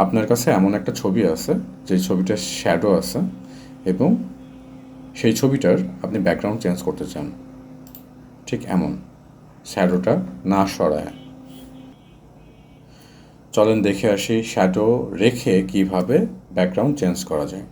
আপনার কাছে এমন একটা ছবি আছে যে ছবিটার শ্যাডো আছে এবং সেই ছবিটার আপনি ব্যাকগ্রাউন্ড চেঞ্জ করতে চান, ঠিক এমন শ্যাডোটা না সরায়। চলেন দেখে আসি শ্যাডো রেখে কিভাবে ব্যাকগ্রাউন্ড চেঞ্জ করা যায়।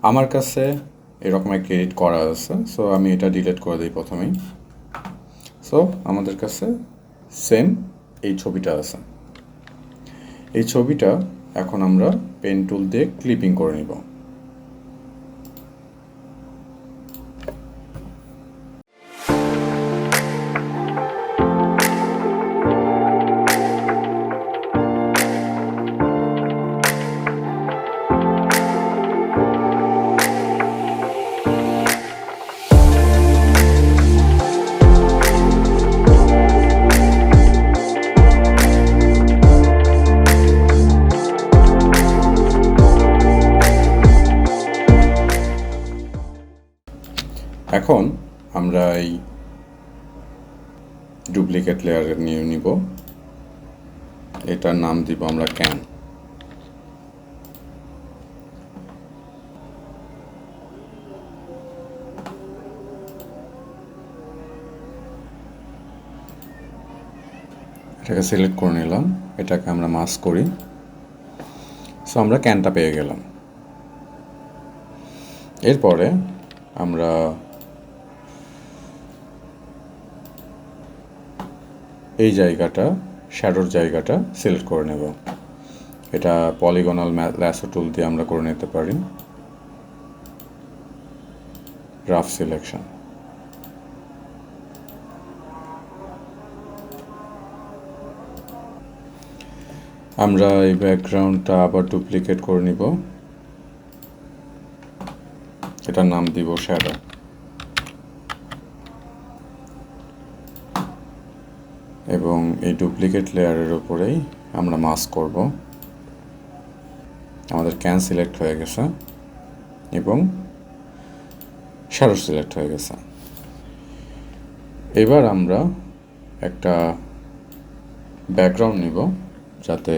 আমার কাছে এরকম একটা এডিট করা আছে, সো আমি এটা ডিলিট করে দিই প্রথমেই। সো আমাদের কাছে সেম এই ছবিটা আছে। এই ছবিটা এখন আমরা পেন টুল দিয়ে ক্লিপিং করে নিব। এখন আমরা এই ডুপ্লিকেট লেয়ার নিয়ে নিব, এটার নাম দিব আমরা ক্যান। এটাকে সিলেক্ট করে নিলাম, এটাকে আমরা মাস্ক করি। সো আমরা ক্যানটা পেয়ে গেলাম। এরপরে আমরা এই জায়গাটা, শ্যাডোর জায়গাটা সিলেক্ট করে নেব। এটা পলিগনাল ল্যাসো টুল দিয়ে আমরা করে নিতে পারি। Rough selection. আমরা এই ব্যাকগ্রাউন্ডটা আবার ডুপ্লিকেট করে নিব, এটার নাম দিব শ্যাডো। এবং এই ডুপ্লিকেট লেয়ারের উপরেই আমরা মাস্ক করব। আমাদের ক্যান সিলেক্ট হয়ে গেছে এবং শ্যাডো সিলেক্ট হয়ে গেছে। এবার আমরা একটা ব্যাকগ্রাউন্ড নিব যাতে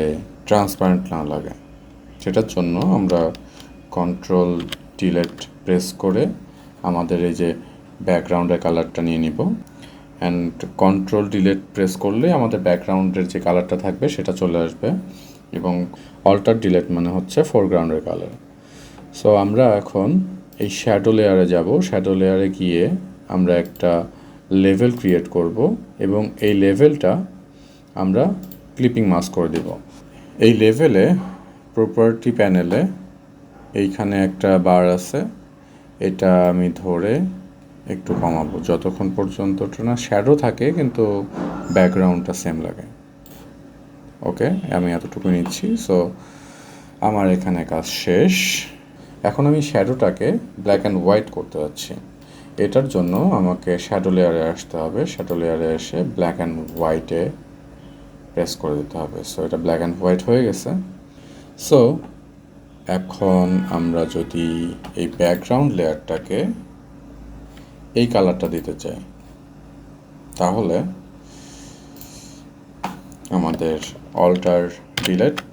ট্রান্সপারেন্ট না লাগে। সেটার জন্য আমরা কন্ট্রোল ডিলিট প্রেস করে আমাদের এই যে ব্যাকগ্রাউন্ডের কালারটা নিয়ে নিব। অ্যান্ড কন্ট্রোল ডিলিট প্রেস করলে আমাদের ব্যাকগ্রাউন্ডের যে কালারটা থাকবে সেটা চলে আসবে, এবং অল্টার ডিলিট মানে হচ্ছে ফোরগ্রাউন্ডের কালার। সো আমরা এখন এই শ্যাডো লেয়ারে যাব। শ্যাডো লেয়ারে গিয়ে আমরা একটা লেভেল ক্রিয়েট করব এবং এই লেভেলটা আমরা ক্লিপিং মাস্ক করে দেব। এই লেভেলে প্রপার্টি প্যানেলে এইখানে একটা বার আছে, এটা আমি ধরে একটু কমাবো যতক্ষণ পর্যন্ত না শ্যাডো থাকে কিন্তু ব্যাকগ্রাউন্ডটা সেম লাগে। ওকে, আমি এতটুকু নিচ্ছি। সো আমার এখানে কাজ শেষ। এখন আমি শ্যাডোটাকে ব্ল্যাক অ্যান্ড হোয়াইট করতে যাচ্ছি। এটার জন্য আমাকে শ্যাডো লেয়ারে আসতে হবে। শ্যাডো লেয়ারে এসে ব্ল্যাক অ্যান্ড হোয়াইটে প্রেস করে দিতে হবে। সো এটা ব্ল্যাক অ্যান্ড হোয়াইট হয়ে গেছে। সো এখন আমরা যদি এই ব্যাকগ্রাউন্ড লেয়ারটাকে এই কালারটা দিতে চাই, তাহলে আমাদের অল্টার ডিলিট,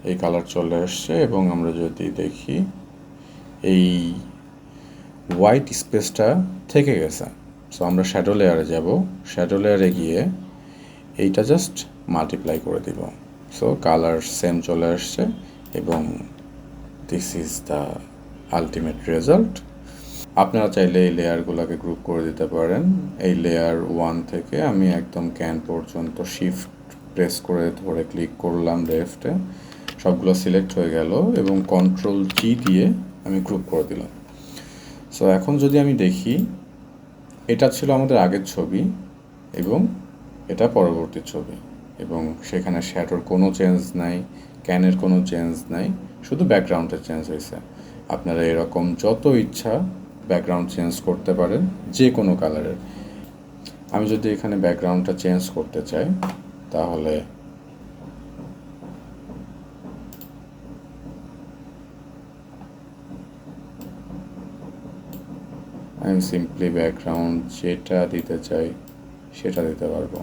এই কালার চলে আসছে। এবং আমরা যদি দেখি এই হোয়াইট স্পেসটা থেকে গেছে। সো আমরা শ্যাডো লেয়ারে যাব। শ্যাডো লেয়ারে গিয়ে এইটা জাস্ট মাল্টিপ্লাই করে দিব। সো কালার সেম চলে আসছে এবং this is the ultimate result. আপনারা চাইলে এই লেয়ারগুলোকে গ্রুপ করে দিতে পারেন। এই লেয়ার 1 থেকে আমি একদম ক্যান পর্যন্ত শিফট প্রেস করে ধরে ক্লিক করলাম লেফটে, সবগুলো সিলেক্ট হয়ে গেল এবং কন্ট্রোল জি দিয়ে আমি গ্রুপ করে দিলাম। সো এখন যদি আমি দেখি, এটা ছিল আমাদের আগের ছবি এবং এটা পরবর্তী ছবি, এবং সেখানে শ্যাডোর কোনো চেঞ্জ নাই, ক্যানের কোনো চেঞ্জ নাই, শুধু ব্যাকগ্রাউন্ডের চেঞ্জ হয়েছে। আপনারা এরকম যত ইচ্ছা ব্যাকগ্রাউন্ড চেঞ্জ করতে পারেন, যে কোনো কালারের। আমি যদি এখানে ব্যাকগ্রাউন্ডটা চেঞ্জ করতে চাই তাহলে আমি সিম্পলি ব্যাকগ্রাউন্ড যেটা দিতে চাই সেটা দিতে পারবো।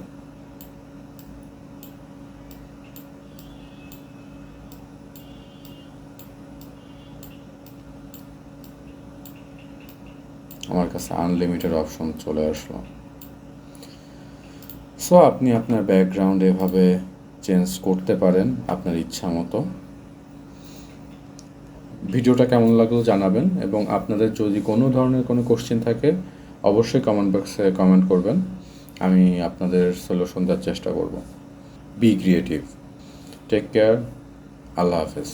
আমার কাছে আনলিমিটেড অপশন চলে আসলো। সো আপনি আপনার ব্যাকগ্রাউন্ড এভাবে চেঞ্জ করতে পারেন আপনার ইচ্ছা মতো। ভিডিওটা কেমন লাগলো জানাবেন, এবং আপনাদের যদি কোনো ধরনের কোনো কোশ্চেন থাকে অবশ্যই কমেন্ট বক্সে কমেন্ট করবেন, আমি আপনাদের সলিউশন দেওয়ার চেষ্টা করব। Be creative. Take care. আল্লাহ হাফেজ।